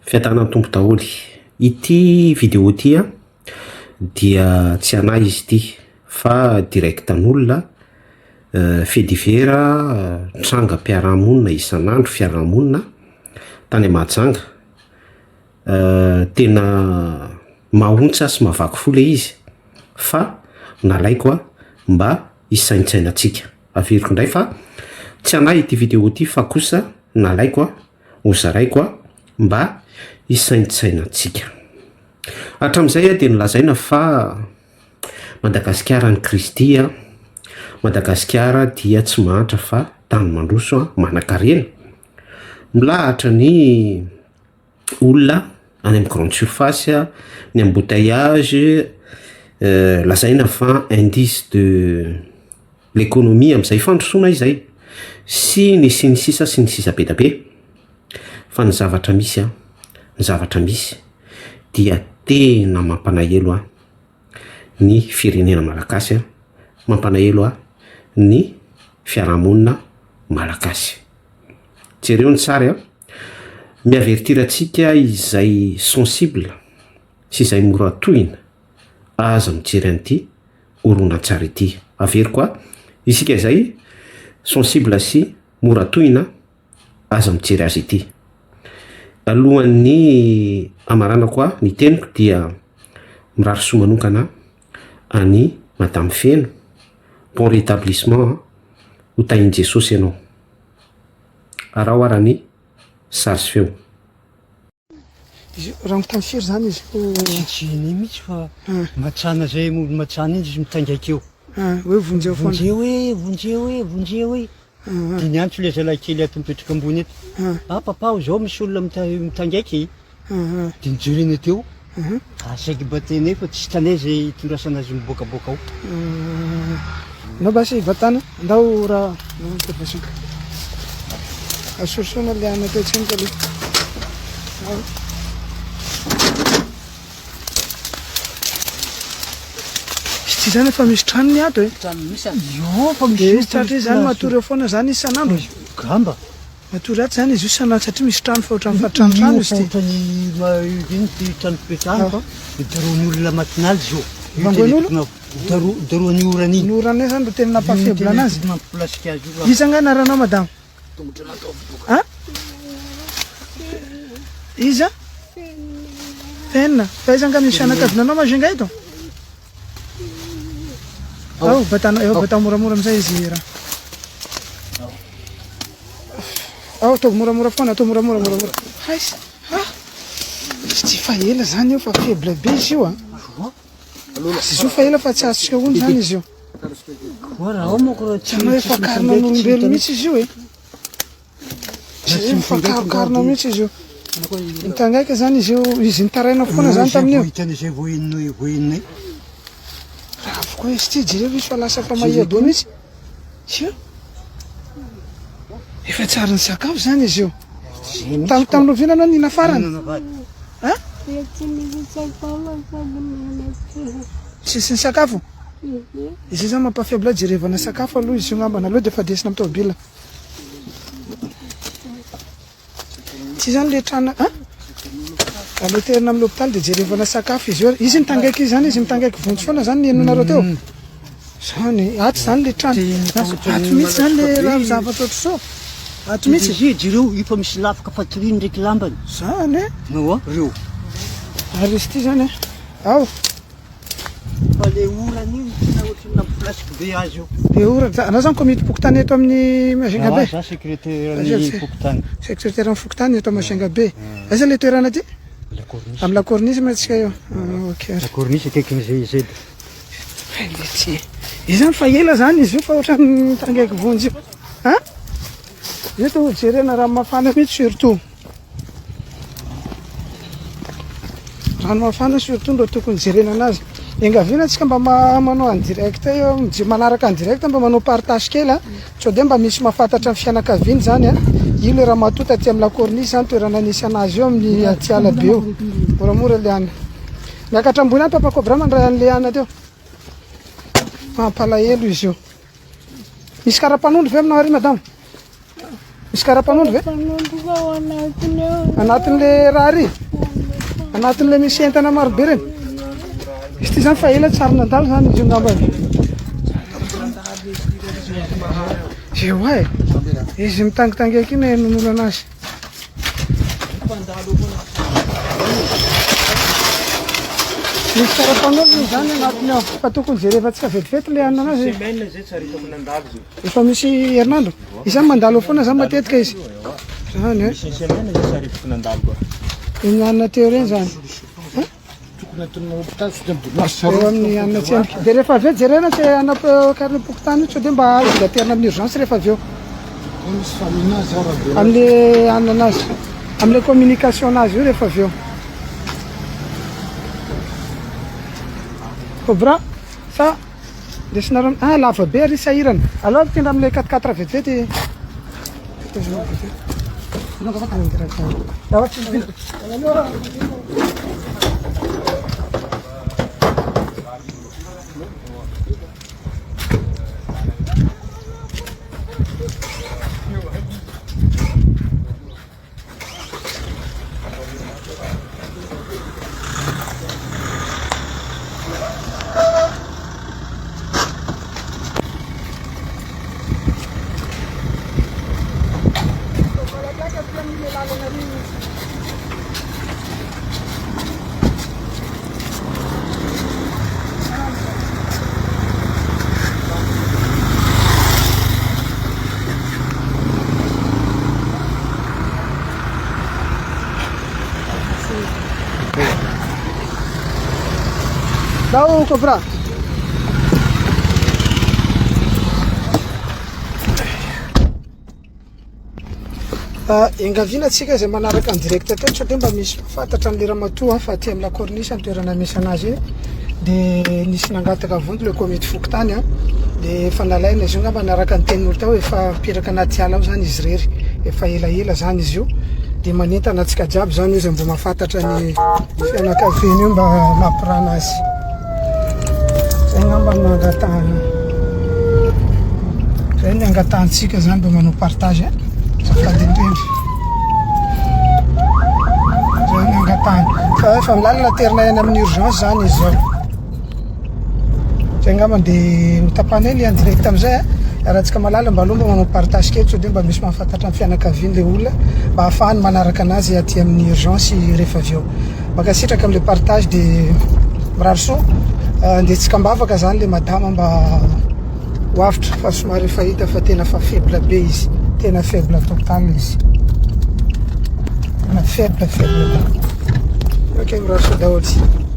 Fiatanany tompo daholy. Ity vidéo ity dia tsy anahy izy ity fa direct an'olona fait divers tranga mpiarahamonina isan'andro fiarahamonina tany Mahajanga. Tena mahontsa sy mavaky fo le izy fa nalaiko mba hisaintsainantsika. Averiko indray fa tsy anahy ity vidéo ity fa kosa nalaiko hozaraiko mba hisaintsainantsika. Hatram'izay dia nolazaina fa Madagasikara ny Kristy Madagasikara dia tsy mahantra fa tany mandroso manan-karena. Milahatra ny olona any amin'ny grande surface, ny embouteillage, lazaina fa indice de l'économie amin'izay fandrosoana izay sy ny sisa be da be. Fa ny zavatra misy dia tena mampalahelo ny firenena malagasy, mampalahelo ny fiarahamonina malagasy. Jereo ny tsara miavertirantsika izay sensible sy izay mora tohina aza mijery an'ity horonan-tsara ity. Averiko isika izay sensible sy mora tohina aza mijery azy ity. Alohan'ny amaranako ny teniko dia mirary soa manokana any Madame Feno, bon rétablissement ho tahin'i Jesosy ianao. Arao arany sary sy feo. Raha mitany firy zany izy tsiny mihitsy fa matsana zay olo matsana iny izy mitangaiky eo. Hoe vonjeo foana. Vonjeo diny antso le zalahy kely ato mipetraka ambony eto. Papa zao misy olona mitangaiky. Dia nijerena teo. Asaiky batene fa tsy tanay zay itondrasana azy miboakaboaka ao. Nao basy vatana ndao raha asorosona le ana teo tsy le. Tsy zany fa misy tranony ato fa misy tratra izy zany matory eo foana zany isan'andro. Gamba. Matory ato zany izy io isan'andro satria misy trano fa ohatran'ny fatranotrano izy ty. Ny trano fipetrahana fa daroan'ny olona matinaly zio. Vangoan'olo? Daroan'ny orana iny. Ny orana zany ro tena nampafebla anazy. Mampiplasika azy io. Iza nga anaranao madame? Iza? Fenina. Fa iza nga misy fianakavinanao Majunga eto? Bata moramora amizay izy raha. Ataovy moramora foana, atao moramora. Haisa. Tsy fa ela zany io fa febla be izy io Izy io fa ela fa tsy azontsika ony zany izy io. Tsy hanao efa karinan'olombelo mihitsy izy io Tsy fakarokarona mihitsy izy io. Mitangaika zany izy io, izy nitaraina foana zany tamin'io. Hitan'izay voahinay. Raha avokoa izy ty jereo izy fa lasa fa mahiabe mihitsy. Efa tsara ny sakafo zany izy io. Tamin'ny lovina anao nina farany? Tsisy ny sakafo? Izy zany mampafebla jerevana sakafo aloha izy io ngambana aloha dia efa desina amin'ny tômôbila. Tsy zany le trana aloha terina amin'ny hôpitaly dia jerevana sakafo izy io. Izy mitangaiky zany izy mitangaiky vonjy foana zany ny henonareo teo. Zany ato zany le trano. Ato mihitsy zany le raha zavatra ohatr'izao. Ato mihitsy jereo efa misy lafaka fatoriny ndraiky lambany. Zany reo. Ary izy ty zany ao. Fa le orana iny tena ohatrany nampiplasika be azy io. Be orana. Anao zany komity pokotany eto amin'ny Majunga be? Za sekretairan'ny pokotany. Sekretairan'ny pokotany eto Majunga be. Aiza le toerana ty? Amin'ny la corniche matsika eo. La corniche akaikin'izay izy. Izy zany fa ela zany izy io fa ohatrany mitangaiky vonjy io. Io to jerena raha mafana mihitsy surtout. Rano mafana surtout ndo tokony jerena anazy. Engaviana antsika mba manao en direct eo, manaraka en direct mba manao partage kely sao dia mba misy mahafantatra ny fianakaviany zany io le raha matota aty amin'ny la corniche zany toerana nisy anazy eo amin'ny atiala be eo. Moramora le ana. Miakatra ambony any papa Cobra mandray an'le ana teo. Mampalahelo izy io. Misy karapanondro ve aminao ary madame? misy karapanondro ve anatin'le raha ry anatin'le misy entana marobe reny izy ty zany fa ela tsy ary nandalo zany izy io ngambany io e izy mitangitangeky iny nonolo anazy misy karapanondro zany anatiny ao fa tokony zay rehefa tsika vetivety le anina anazy efa misy herinandro izy zany mandalo foana zany matetika izy zany e iny anina teo reny zany eo amin'ny anina tsendy dia rehefa avy eo jerena tsy anakariny pokotany tsy dia mba azo gaterina amin'ny urgence rehefa avy eo amin'le anina anazy amin'le communication anazy io rehefa avy eo Cobra sa desinareo lava be ry sahirana alors tindra amin'le 4x4 vetivety Dao Cobra engaviana atsika zay manaraka ny direct teo satria mba misy fantatra ny lera matoa fa aty amin'ny la corniche ny toerana misy anazy dia nisy nangataka vonto le komety fokotany dia efa nalaina izy io ngamba naraka ny tenin'olo tao efa mipiraka anaty ala ao zany izy rery efa elaela zany izy io dia manentana atsika jiaby zany io zay mba mahafantatra ny fianakaviany io mba mampirana azy zay ngamba ny angatahany zay ny angatahantsika zany mba manao partage zafadindrindry zay ny angatahany fa efa milalina terina ihany amin'ny urgence zany izy zao zay ngamba dia hotapana eny en direct amizay rahantsika malala mba aloha mba manao partage kely sao dia mba misy mahafantatra ny fianakaviany le olona mba ahafahany manaraka anazy aty amin'ny urgence rehefa avy eo makasitraka amin'le partage dia mirarisoa ndetsika mbavaka zany le madama mba hoavitra fa somary efa hita fa tena fa faible be izy tena faible total izy tena faible ok mirarisoa daholo